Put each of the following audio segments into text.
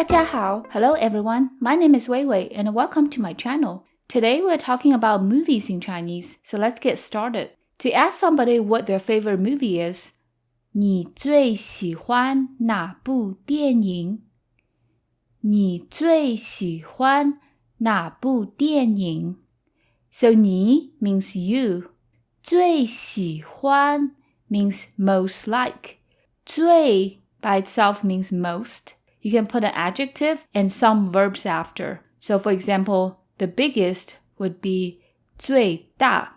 大家好, hello everyone, my name is Weiwei and welcome to my channel. Today we're talking about movies in Chinese, so let's get started. To ask somebody what their favorite movie is, 你最喜欢哪部电影?你最喜欢哪部电影? So 你 means you. 最喜欢 means most like. 最 by itself means most. You can put an adjective and some verbs after. So for example, the biggest would be 最大.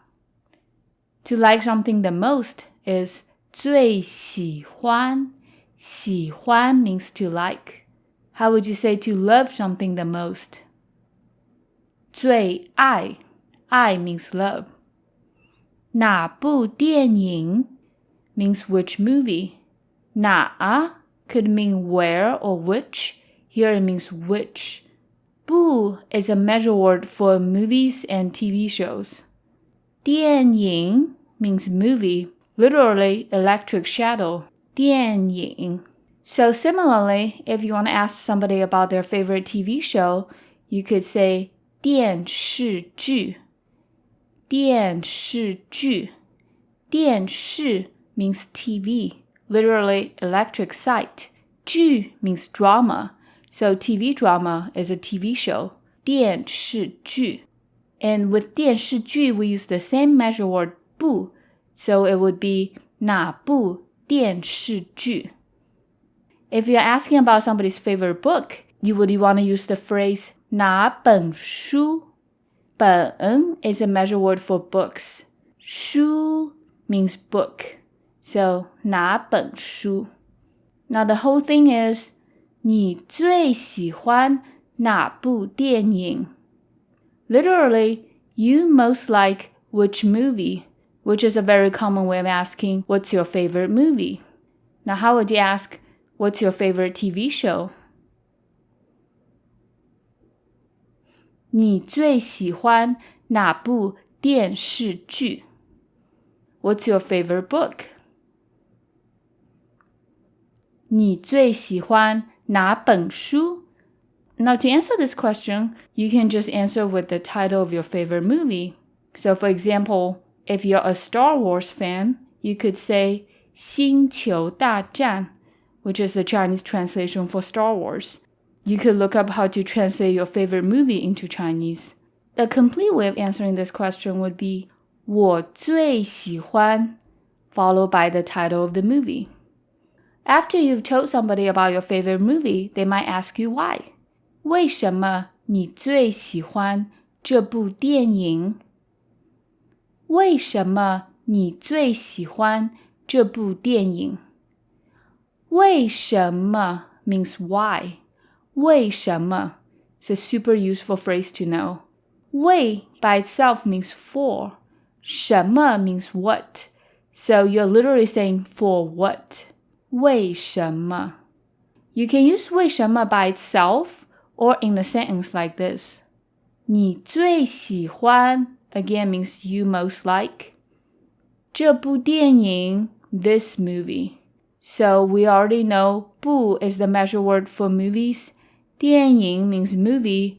To like something the most is 最喜欢. 喜欢 means to like. How would you say to love something the most? 最爱. I means love. 哪部电影 means which movie. 哪 could mean where or which. Here it means which. 部 is a measure word for movies and TV shows. 电影 means movie, literally electric shadow. 电影. So similarly, if you want to ask somebody about their favorite TV show, you could say 电视剧. 电视剧. 电视 means TV, literally electric sight. 剧 means drama, so TV drama is a TV show. 电视剧. And with 电视剧, we use the same measure word 部, so it would be 哪部电视剧. If you're asking about somebody's favorite book, you would want to use the phrase 哪本书. 本 is a measure word for books. 书 means book. So 哪本书. Now the whole thing is 你最喜欢哪部电影? Literally, you most like which movie, which is a very common way of asking what's your favorite movie. Now how would you ask what's your favorite TV show? 你最喜欢哪部电视剧? What's your favorite book? 你最喜欢哪本书? Now to answer this question, you can just answer with the title of your favorite movie. So for example, if you're a Star Wars fan, you could say 星球大战, which is the Chinese translation for Star Wars. You could look up how to translate your favorite movie into Chinese. The complete way of answering this question would be 我最喜欢 followed by the title of the movie. After you've told somebody about your favorite movie, they might ask you why. 为什么你最喜欢这部电影? 为什么你最喜欢这部电影? 为什么 means why. 为什么 is a super useful phrase to know. 为 by itself means for. 什么 means what. So you're literally saying for what. 为什么? You can use 为什么 by itself or in a sentence like this. 你最喜欢 again means you most like. 这部电影 this movie. So we already know 部 is the measure word for movies. 电影 means movie.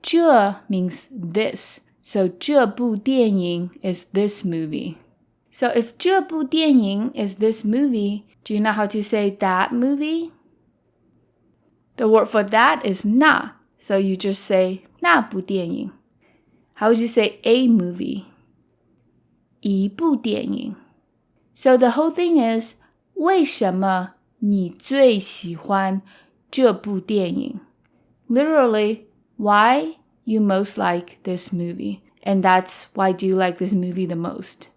这 means this. So 这部电影 is this movie. So if 这部电影 is this movie, do you know how to say that movie? The word for that is 那. So you just say 那部电影. How would you say a movie? 一部电影. So the whole thing is 为什么你最喜欢这部电影? Literally, why you most like this movie. And that's why do you like this movie the most.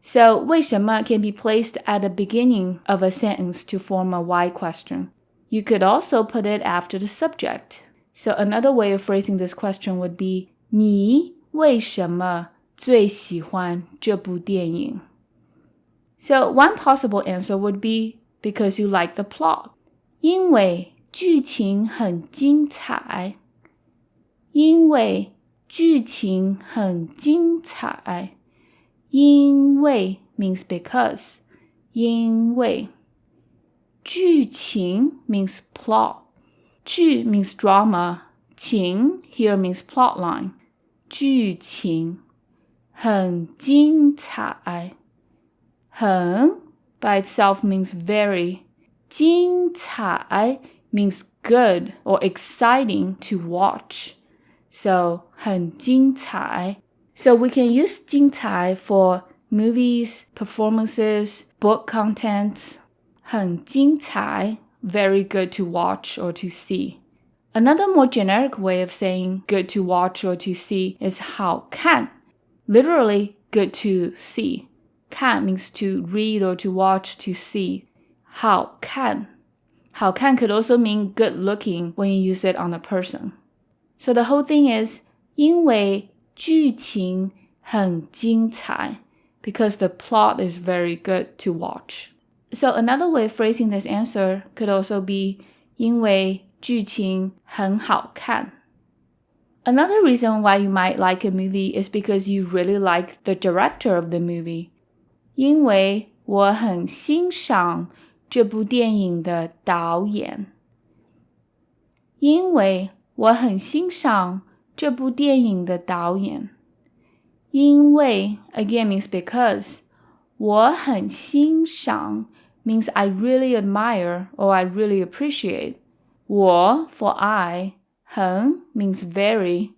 So 为什么 can be placed at the beginning of a sentence to form a why question. You could also put it after the subject. So another way of phrasing this question would be 你为什么最喜欢这部电影? So one possible answer would be because you like the plot. 因为剧情很精彩. 因为剧情很精彩. 因为 means because. 因为剧情 means plot. 剧 means drama. 情 here means plotline. 剧情很精彩。很 by itself means very. 精彩 means good or exciting to watch. So 很精彩. So we can use 精彩 for movies, performances, book contents. 很精彩 very good to watch or to see. Another more generic way of saying good to watch or to see is 好看. Literally, good to see. 看 means to read or to watch, to see. 好看. 好看 could also mean good looking when you use it on a person. So the whole thing is 因为剧情很精彩 because the plot is very good to watch. So another way of phrasing this answer could also be 因为剧情很好看. Another reason why you might like a movie is because you really like the director of the movie. 因为我很欣赏这部电影的导演。因为我很欣赏这部电影的导演。因为 again means because. 我很欣赏 means I really admire or I really appreciate. 我 for I. 很 means very.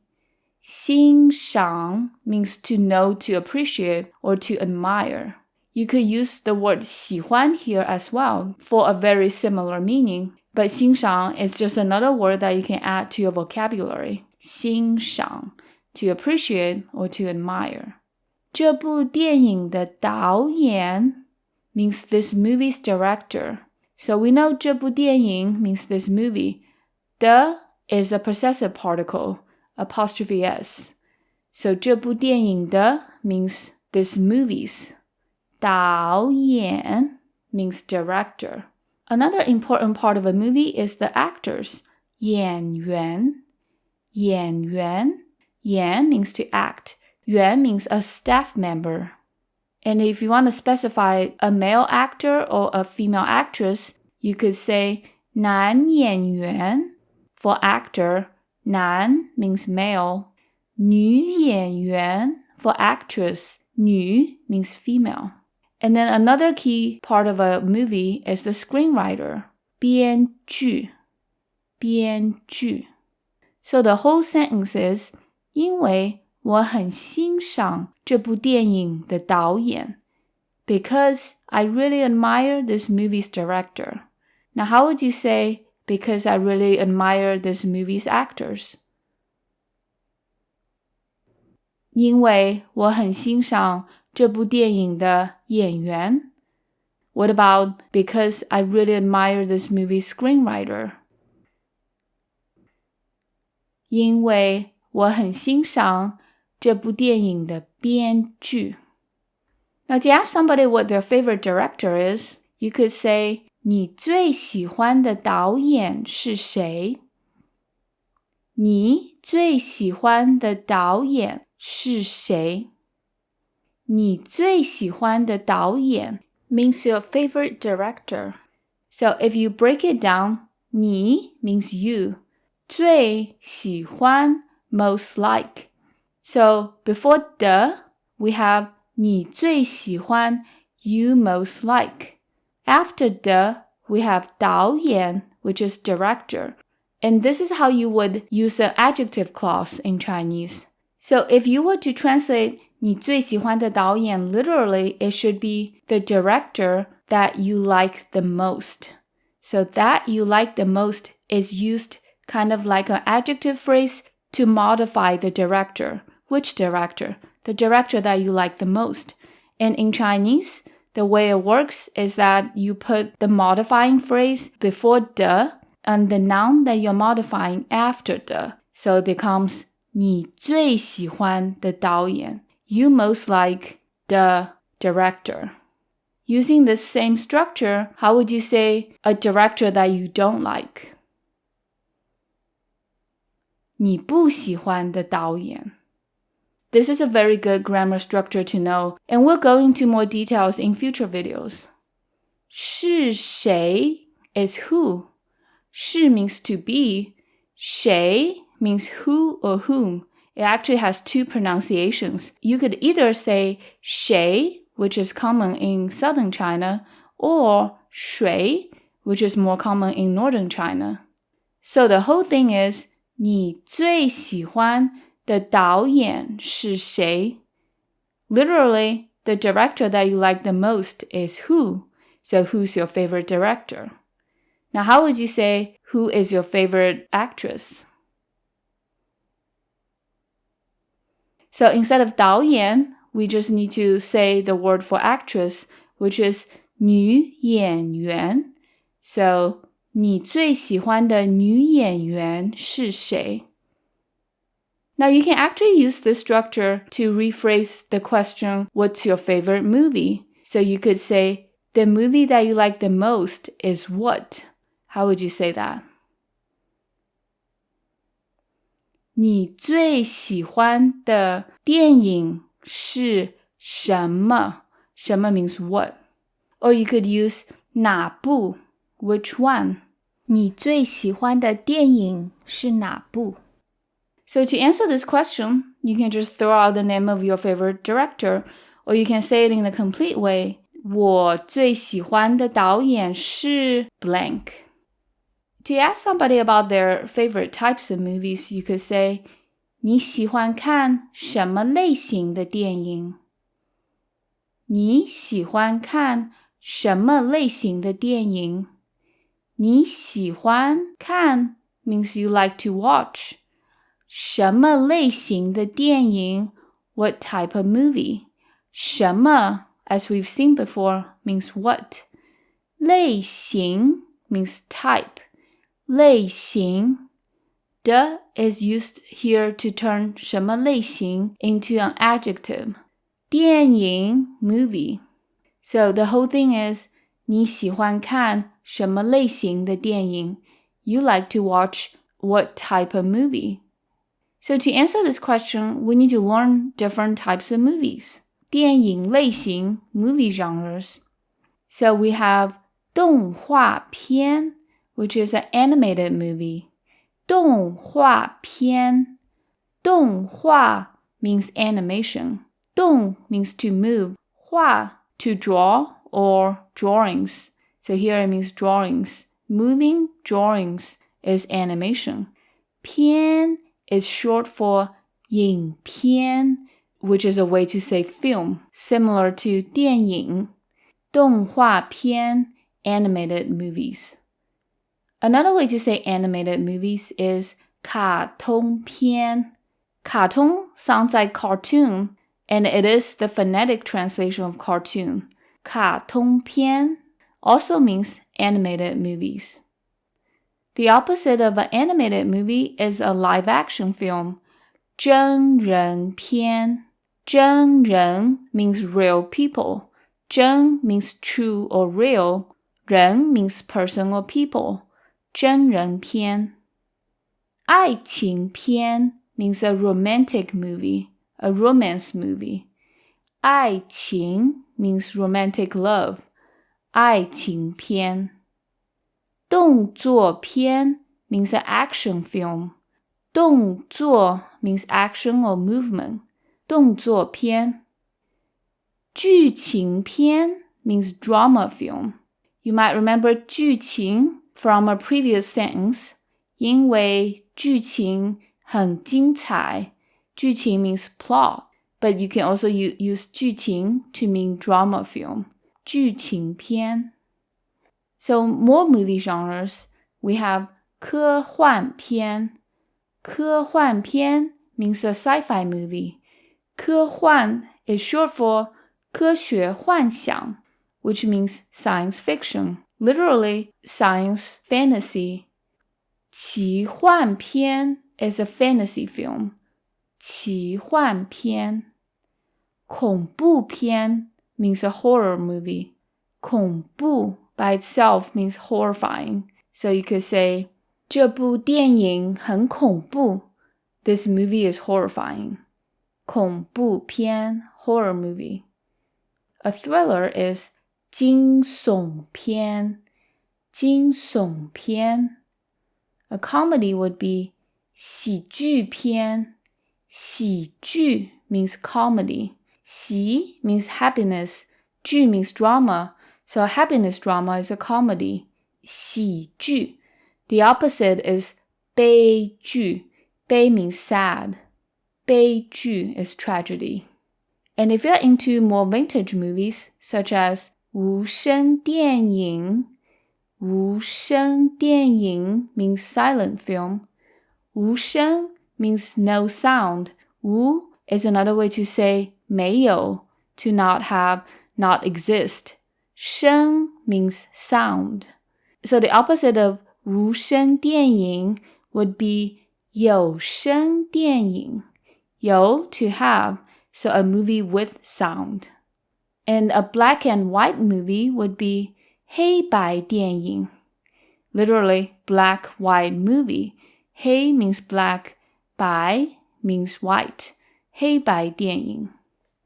欣赏 means to know, to appreciate, or to admire. You could use the word 喜欢 here as well for a very similar meaning, but 欣赏 is just another word that you can add to your vocabulary. 欣赏 to appreciate or to admire. 这部电影的导演 means this movie's director. So we know 这部电影 means this movie. The is a possessive particle, apostrophe s. So 这部电影的 means this movie's. 导演 means director. Another important part of a movie is the actors. 演员. 演员. 演 means to act. 员 means a staff member. And if you want to specify a male actor or a female actress, you could say 男演员. For actor, 男 means male. 女演员 for actress, 女 means female. And then another key part of a movie is the screenwriter. 编剧. 编剧. So the whole sentence is 因为我很欣赏这部电影的导演 because I really admire this movie's director. Now how would you say because I really admire this movie's actors? 因为我很欣赏这部电影的演员 What about because I really admire this movie's screenwriter? 因为我很欣赏这部电影的编剧 Now to ask somebody what their favorite director is, you could say 你最喜欢的导演是谁？你最喜欢的导演是谁？你最喜欢的导演 means your favorite director. So if you break it down, 你 means you. 最喜欢 most like. So before the, we have 你最喜欢 you most like. After the, we have 导演 which is director. And this is how you would use an adjective clause in Chinese. So if you were to translate 你最喜欢的导演 literally, it should be the director that you like the most. So that you like the most is used kind of like an adjective phrase to modify the director. Which director? The director that you like the most. And in Chinese, the way it works is that you put the modifying phrase before the and the noun that you're modifying after the. So it becomes 你最喜欢的导演. You most like the director. Using this same structure, how would you say a director that you don't like? 你不喜欢的导演. This is a very good grammar structure to know, and we'll go into more details in future videos. 是谁 is who. 是 means to be. 谁 means who or whom. It actually has two pronunciations. You could either say 谁, which is common in southern China, or 谁, which is more common in northern China. So the whole thing is 你最喜欢的导演是谁? Literally, the director that you like the most is who. So who's your favorite director? Now, how would you say who is your favorite actress? So instead of 导演, we just need to say the word for actress, which is 女演员. So 你最喜欢的女演员是谁? Now you can actually use this structure to rephrase the question, what's your favorite movie? So you could say, the movie that you like the most is what? How would you say that? 你最喜欢的电影是什么? 什么 means what? Or you could use 哪部? Which one? 你最喜欢的电影是哪部? So to answer this question, you can just throw out the name of your favorite director, or you can say it in the complete way. 我最喜欢的导演是 blank. To ask somebody about their favorite types of movies, you could say, 你喜欢看什么类型的电影? 你喜欢看什么类型的电影? 你喜欢看 means you like to watch. 什么类型的电影? What type of movie? 什么, as we've seen before, means what. 类型 means type. 类型 的 is used here to turn 什么类型 into an adjective. 电影 movie. So the whole thing is 你喜欢看什么类型的电影? You like to watch what type of movie? So to answer this question, we need to learn different types of movies. 电影类型 movie genres. So we have 动画片 which is an animated movie. 动画片动画 means animation. 动 means to move. 画 to draw or drawings. So here it means drawings. Moving drawings is animation. 片 is short for 影片, which is a way to say film, similar to 电影. 动画片 animated movies. Another way to say animated movies is 卡通片. 卡通 sounds like cartoon, and it is the phonetic translation of cartoon. 卡通片 also means animated movies. The opposite of an animated movie is a live-action film. 真人片. 真人 means real people. 真 means true or real. 人 means person or people. 真人片. 爱情片 means a romantic movie, a romance movie. 爱情 means romantic love. 爱情片. 动作片 means an action film. 动作 means action or movement. 动作片. 剧情片 means drama film. You might remember 剧情 from a previous sentence. 因为剧情很精彩. 剧情 means plot, but you can also use 剧情 to mean drama film. 剧情片. So more movie genres, we have 科幻片. 科幻片 means a sci-fi movie. 科幻 is short for 科学幻想, which means science fiction. Literally, science fantasy. 奇幻片 is a fantasy film. 奇幻片. 恐怖片 means a horror movie. 恐怖 by itself means horrifying. So you could say, 这部电影很恐怖. This movie is horrifying. 恐怖片 horror movie. A thriller is 惊悚片. 惊悚片 A comedy would be 喜剧片。喜剧 means comedy. 喜 means happiness. 剧 means drama. So a happiness drama is a comedy. 喜剧. The opposite is 悲剧. 悲 means sad. 悲剧 is tragedy. And if you're into more vintage movies, such as 无声电影, 无声电影 means silent film. 无声 means no sound. 无 is another way to say 没有, to not have, not exist. 声 means sound. So the opposite of 无声电影 would be 有声电影. 有 to have, so a movie with sound. And a black and white movie would be 黑白电影. Literally, black, white movie. 黑 means black, 白 means white. 黑白电影.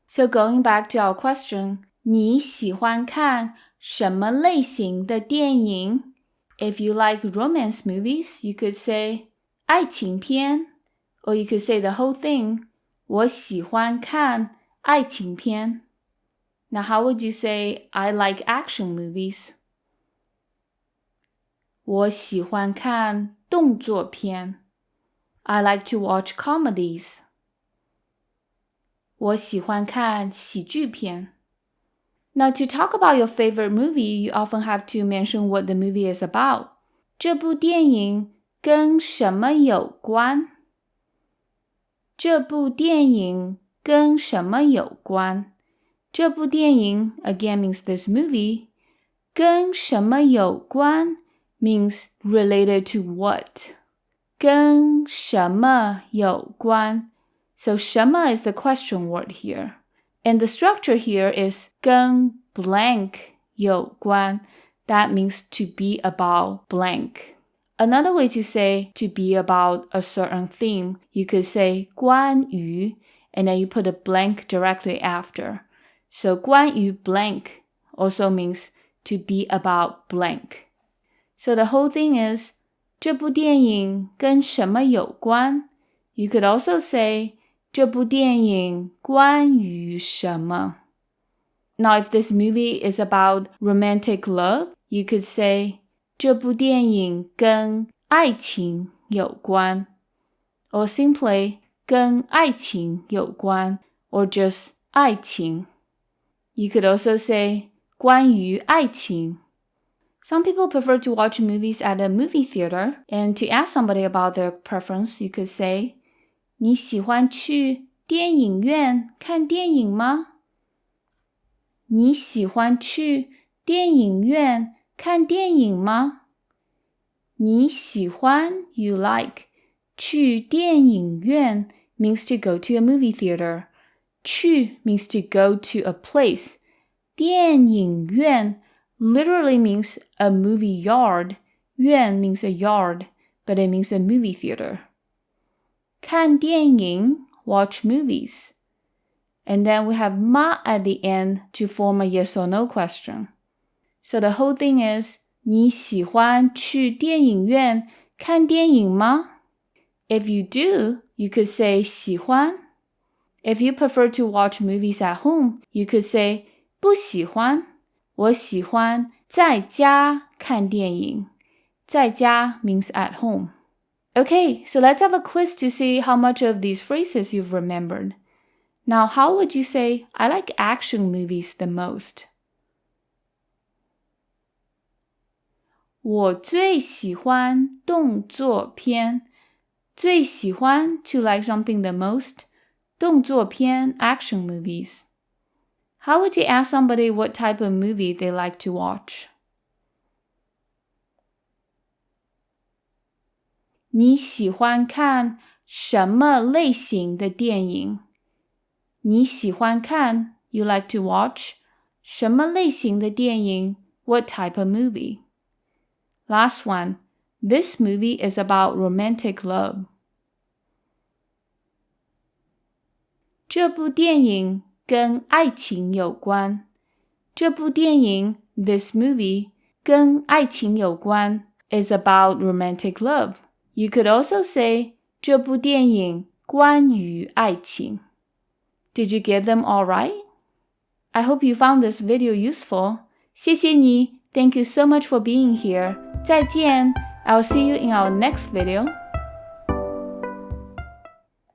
So going back to our question, 你喜欢看什么类型的电影? If you like romance movies, you could say 爱情片, or you could say the whole thing, 我喜欢看爱情片. Now, how would you say I like action movies? 我喜欢看动作片. I like to watch comedies. 我喜欢看喜剧片. Now, to talk about your favorite movie, you often have to mention what the movie is about. 这部电影跟什么有关? 这部电影跟什么有关? 这部电影 again means this movie. 跟什么有关 means related to what? 跟什么有关? So 什么 is the question word here. And the structure here is 跟 blank 有关. That means to be about blank. Another way to say to be about a certain theme, you could say 关于, and then you put a blank directly after. So 关于 blank also means to be about blank. So the whole thing is 这部电影跟什么有关? You could also say 这部电影关于什么? Now, if this movie is about romantic love, you could say 这部电影跟爱情有关, or simply 跟爱情有关, or just 爱情. You could also say 关于爱情. Some people prefer to watch movies at a movie theater, and to ask somebody about their preference, you could say 你喜欢去电影院看电影吗? 你喜欢去电影院看电影吗? 你喜欢 you like. 去电影院 means to go to a movie theater. 去 means to go to a place. 电影院 literally means a movie yard. 院 means a yard, but it means a movie theater. 看电影 watch movies. And then we have 吗 at the end to form a yes or no question. So the whole thing is 你喜欢去电影院看电影吗? If you do, you could say 喜欢. If you prefer to watch movies at home, you could say 不喜欢. 我喜欢在家看电影. 在家 means at home. Okay, so let's have a quiz to see how much of these phrases you've remembered. Now, how would you say, I like action movies the most? 我最喜欢动作片. 最喜欢 to like something the most. 动作片 action movies. How would you ask somebody what type of movie they like to watch? 你喜欢看什么类型的电影? 你喜欢看 you like to watch 什么类型的电影? What type of movie? Last one. This movie is about romantic love. 这部电影跟爱情有关. 这部电影 this movie 跟爱情有关 is about romantic love. You could also say 这部电影关于爱情。Did you get them all right? I hope you found this video useful. 谢谢你 Thank you so much for being here. 再见 I'll see you in our next video.